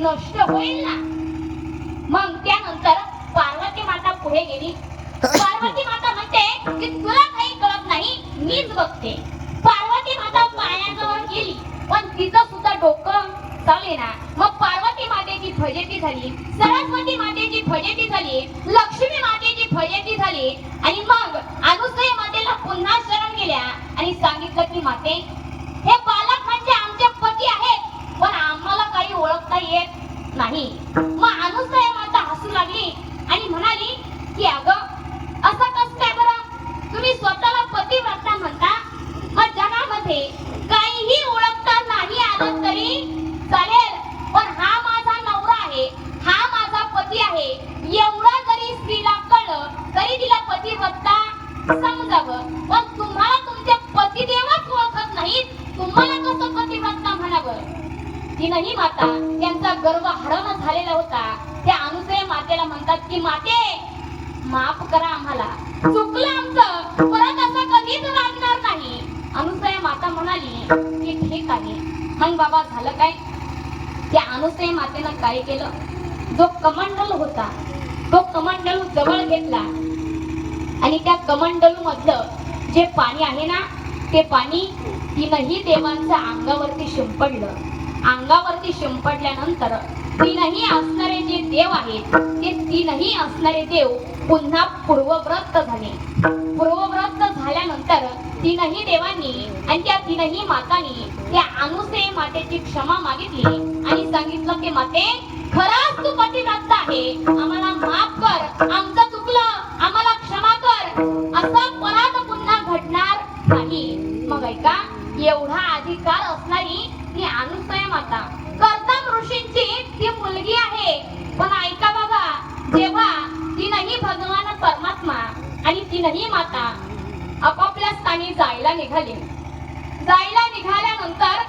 नष्ट होईल ना. मग त्यानंतर पार्वती माता पुढे गेली. पार्वती माता म्हणते की तुला काही कळत नाही, मीच बघते. पार्वती माता पाण्याजवळ गेली, पण तिचं सुद्धा डोकं चालेना. मग पार्वती मातेची फजिती झाली, सरस्वती मातेची फजिती झाली, लक्ष्मी मातेची फजिती झाली. आणि मग अनुसूया मातेला पुन्हा शरण गेल्या आणि सांगितलं की माते, हे बालक म्हणजे आमचे पती आहेत, पण आम्हाला काही ओळखता येत नाही. मग अनुसूया माता हसू लागली आणि म्हणाली की अगं असं कसं काय बरं, तुम्ही स्वतःला पतिव्रता म्हणता, मग जगामध्ये काहीही ओळखता नाही आलं तरी चालेल, पण हा माझा नवरा आहे, हा माझा पती आहे एवढं जरी स्त्रीला कळलं तरी तिला पतिव्रता समजावं. पण तुम्हाला तुमचे पतिदेवच ओळखत नाहीत, तुम्हाला कसं पतिव्रता म्हणावं. तीनही माता त्यांचा गर्व हरण झालेला होता. त्या अनुसूया मातेला म्हणतात की माते, माफ करा आम्हाला, चुकलं आमचं, परत असं कधीच लागणार नाही. अनुसूया माता म्हणाली की ठीक आहे. मग बाबा झालं काय, त्या अनुसूया मातेनं काय केलं, जो कमंडल होता तो कमंडलू जवळ घेतला आणि त्या कमंडलू मधलं जे पाणी आहे ना, ते पाणी तीनही देवांच्या अंगावरती शिंपडलं. अंगावरती शिंपडल्यानंतर तीनही असणारे जे देव आहेत ते तीनही असणारे देव पुन्हा पूर्वव्रत झाले. पूर्वव्रत झाल्यानंतर तीनही देवांनी आणि त्या तीनही मातांनी त्या अनुसूया मातेची क्षमा मागितली आणि सांगितलं की माते, खरंच तू पतिव्रता आहे, आम्हाला माफ कर, आमचं चुकलं, आम्हाला क्षमा कर, असं परत पुन्हा घडणार नाही. मग ऐका, एवढा अधिकार असणारी ती अनुसूया माता कर्दम ऋषींची ती मुलगी आहे. पण ऐका बाबा, जेव्हा तीनही भगवान परमात्मा आणि तीनही माता आपापल्या स्थानी जायला निघाल्यानंतर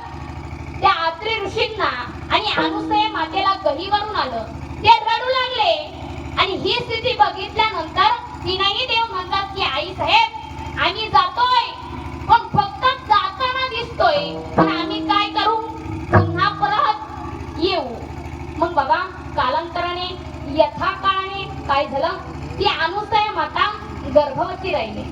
त्या अत्री ऋषींना आणि अनुसूया मातेला गहिवरून आलं. ते रडू लागले आणि ही स्थिती बघितल्यानंतर तीनही देव म्हणतात की आई साहेब, आम्ही जातोय, पण फक्त जाताना दिसतोय, पण आम्ही काय करू, पुन्हा परत येऊ. मग बाबा कालांतराने यथाकाळाने काय झालं, ती अनुसूया माता गर्भवती राहिली.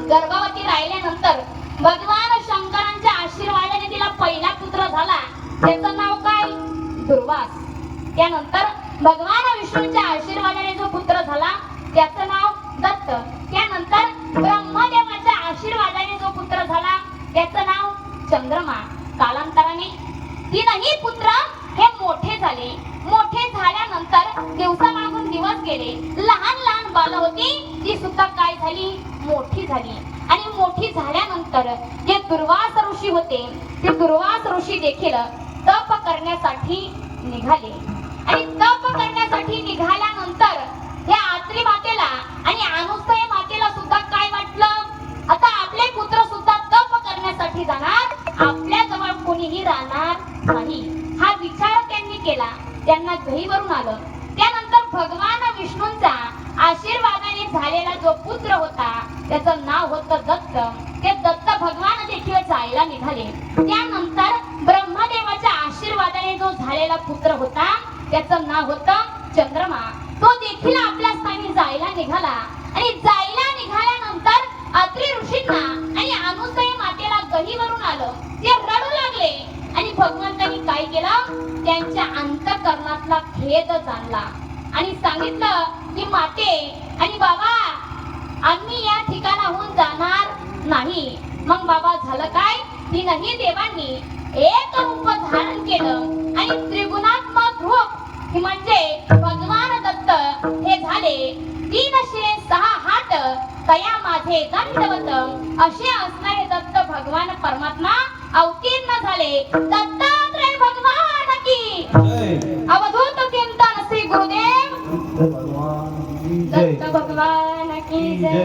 गर्भवती राहिल्यानंतर भगवान शंकरांच्या आशीर्वादाने तिला पहिला पुत्र झाला. त्याचं नाव काय, दुर्वास. त्यानंतर भगवान विष्णूंच्या आशीर्वादाने जो पुत्र झाला त्याचं नाव दत्त. त्यानंतर ब्रह्मदेवाच्या आशीर्वादाने जो पुत्र झाला त्याचं नाव चंद्रमा. कालांतराने तीनही पुत्र हे मोठे झाले. मोठे झाल्यानंतर दिवसामागून दिवस गेले. लहान लहान बाल होती ती सुद्धा काय झाली, मोठी झाली. आणि मोठी झाल्यानंतर जे दुर्वास ऋषी होते ते दुर्वास ऋषी देखील तप करण्यासाठी निघाले. आणि तप करण्यासाठी निघाल्यानंतर या अत्री मातेला आणि अनुसूया मातेला सुद्धा काय वाटलं, आता आपले पुत्र सुद्धा तप करण्यासाठी जाणार, आपल्या जवळ कोणीही राहणार नाही, हा विचार त्यांनी केला. त्यांना गहिवरून आलं. त्यानंतर भगवान विष्णूंचा आशीर्वादाने झालेला जो पुत्र होता त्याचं नाव होतं दत्त. ते दत्त भगवान देखील जायला निघाले. त्यानंतर ब्रह्मदेवाच्या आशीर्वादाने जो झालेला पुत्र होता त्याचं नाव होतं चंद्रमा. तो देखील आपल्या स्थानी जायला निघाला. आणि जायला निघाल्यानंतर अत्री ऋषींना आणि अनुसूया मातेला गहिवरून आलं. ते रडू लागले आणि भगवंतांनी काय केलं, त्यांच्या अंतःकरणातला खेद जाणला आणि सांगितलं की माते आणि बाबा, आम्ही या ठिकाणाहून जाणार नाही. मग बाबा झालं काय, तीनही देवांनी एक रूप धारण केलं आणि त्रिगुणात्मक रूप म्हणजे भगवान दत्त हे झाले. 3 शिरे 6 हात तया माझे दंडवत असे असणारे दत्त भगवान परमात्मा अवतीर्ण झाले. दत्तात्रय भगवान की अवधूत चिंतन श्री गुरुदेव दत्त भगवान की जय.